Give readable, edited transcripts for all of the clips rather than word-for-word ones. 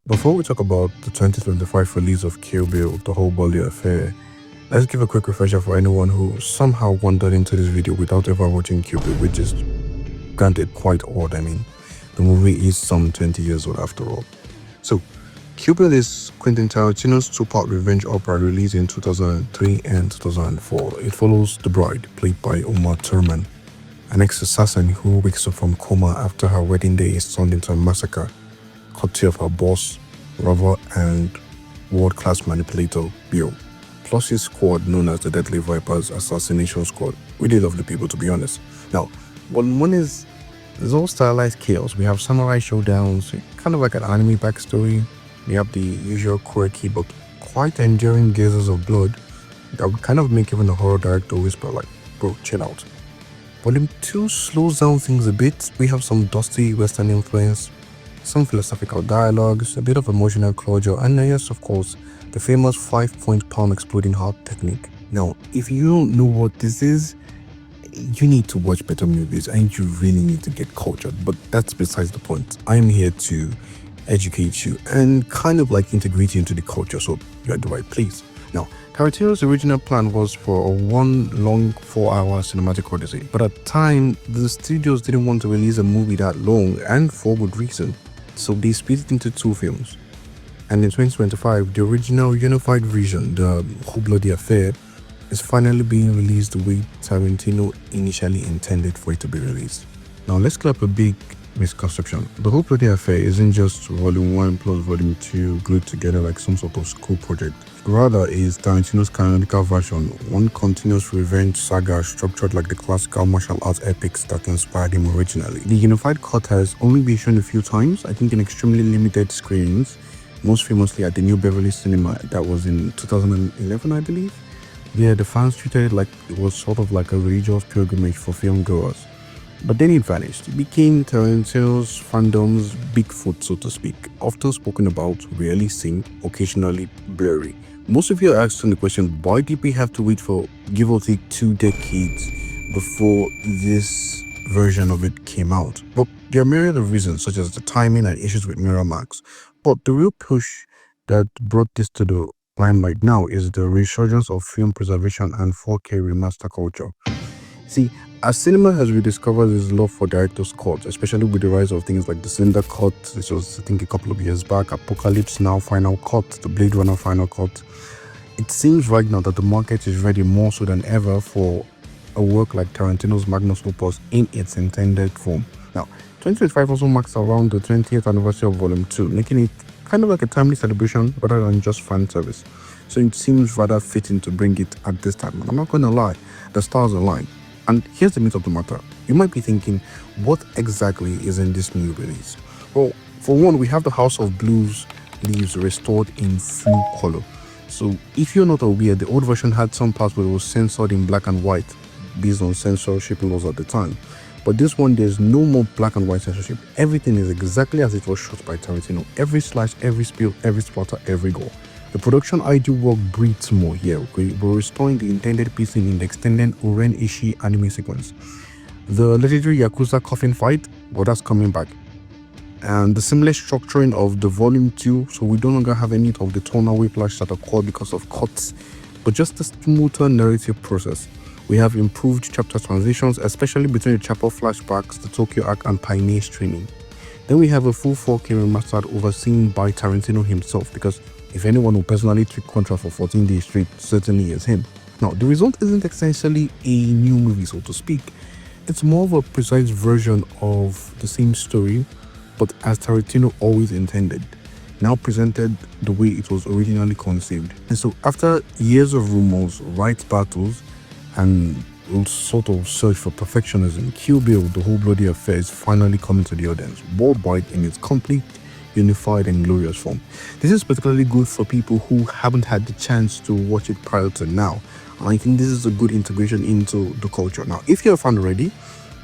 Before we talk about the 2025 release of Kill Bill, the whole Bolly affair, let's give a quick refresher for anyone who somehow wandered into this video without ever watching Kill Bill, which is granted quite odd. I mean, the movie is some 20 years old after all. So, Kill Bill is Quentin Tarantino's two-part revenge opera released in 2003 and 2004. It follows the bride, played by Uma Thurman, an ex-assassin who wakes up from coma after her wedding day is turned into a massacre, courtesy of her boss, lover, and world-class manipulator, Bill, plus his squad known as the Deadly Vipers Assassination Squad. Really lovely people, to be honest. Now, one is, there's all stylized chaos. We have samurai showdowns, kind of like an anime backstory. We have the usual quirky but quite enduring gazes of blood that would kind of make even a horror director whisper like, bro, chill out. Volume 2 slows down things a bit. We have some dusty western influence, some philosophical dialogues, a bit of emotional closure, and yes, of course, the famous 5-point palm exploding heart technique. Now, if you don't know what this is, you need to watch better movies and you really need to get cultured, but that's besides the point. I'm here to educate you and kind of like integrate you into the culture, so you're at the right place. Now, Tarantino's original plan was for a one long 4-hour cinematic odyssey, but at the time, the studios didn't want to release a movie that long, and for good reason. So they split it into 2 films. And in 2025, the original unified version, the Whole Bloody Affair, is finally being released the way Tarantino initially intended for it to be released. Now let's clear up a big misconception. The Whole Bloody Affair isn't just Volume 1 plus Volume 2 glued together like some sort of school project. Rather, is Tarantino's canonical version, one continuous revenge saga structured like the classical martial arts epics that inspired him originally. The unified cut has only been shown a few times, I think in extremely limited screenings, most famously at the New Beverly Cinema that was in 2011, I believe. Yeah, the fans treated it like it was sort of like a religious pilgrimage for film goers. But then it vanished. It became Tarantino's fandom's Bigfoot, so to speak, often spoken about, rarely seen, occasionally blurry. Most of you are asking the question, why did we have to wait for give or take 2 decades before this version of it came out? Well, there are myriad of reasons, such as the timing and issues with Miramax. But the real push that brought this to the limelight now is the resurgence of film preservation and 4K remaster culture. See, as cinema has rediscovered its love for director's cuts, especially with the rise of things like the Cylinder Cut, which was I think a couple of years back, Apocalypse Now Final Cut, the Blade Runner Final Cut, it seems right now that the market is ready more so than ever for a work like Tarantino's magnus opus in its intended form. Now, 2025 also marks around the 20th anniversary of Volume 2, making it kind of like a timely celebration rather than just fan service. So it seems rather fitting to bring it at this time. And I'm not going to lie, the stars align. And here's the meat of the matter. You might be thinking, what exactly is in this new release? Well, for one, we have the House of Blues leaves restored in full color. So if you're not aware, the old version had some parts where it was censored in black and white based on censorship laws at the time. But this one, there's no more black and white censorship. Everything is exactly as it was shot by Tarantino. Every slash, every spill, every splatter, every gore. The production ID work breathes more here. Okay? We're restoring the intended pacing in the extended Oren Ishii anime sequence. The legendary Yakuza coffin fight, well, that's coming back. And the seamless structuring of the Volume 2, so we no longer have any of the tonal whiplash that occurred because of cuts, but just a smoother narrative process. We have improved chapter transitions, especially between the chapel flashbacks, the Tokyo arc, and Pioneer's training. Then we have a full 4K remastered overseen by Tarantino himself, because if anyone who personally took Contra for 14 days straight, certainly is him. Now, the result isn't essentially a new movie, so to speak. It's more of a precise version of the same story, but as Tarantino always intended, now presented the way it was originally conceived. And so after years of rumors, rights battles, and sort of search for perfectionism, Kill Bill, the Whole Bloody Affair, is finally coming to the audience worldwide in its complete, unified and glorious form. This is particularly good for people who haven't had the chance to watch it prior to now, and I think this is a good integration into the culture. Now, if you're a fan already,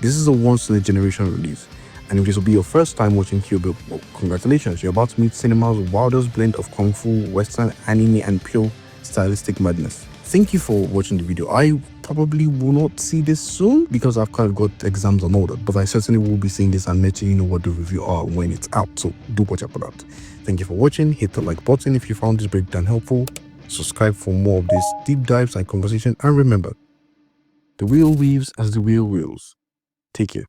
this is a once-in-a-generation release, and if this will be your first time watching Kill Bill, well, congratulations, you're about to meet cinema's wildest blend of kung fu, western, anime and pure stylistic madness. Thank you for watching the video. I probably will not see this soon because I've kind of got exams on order, but I certainly will be seeing this and letting you know what the review are when it's out, so do watch out for that. Thank you for watching. Hit the like button if you found this breakdown helpful. Subscribe for more of these deep dives and conversation. And remember, the wheel weaves as the wheel wills. Take care.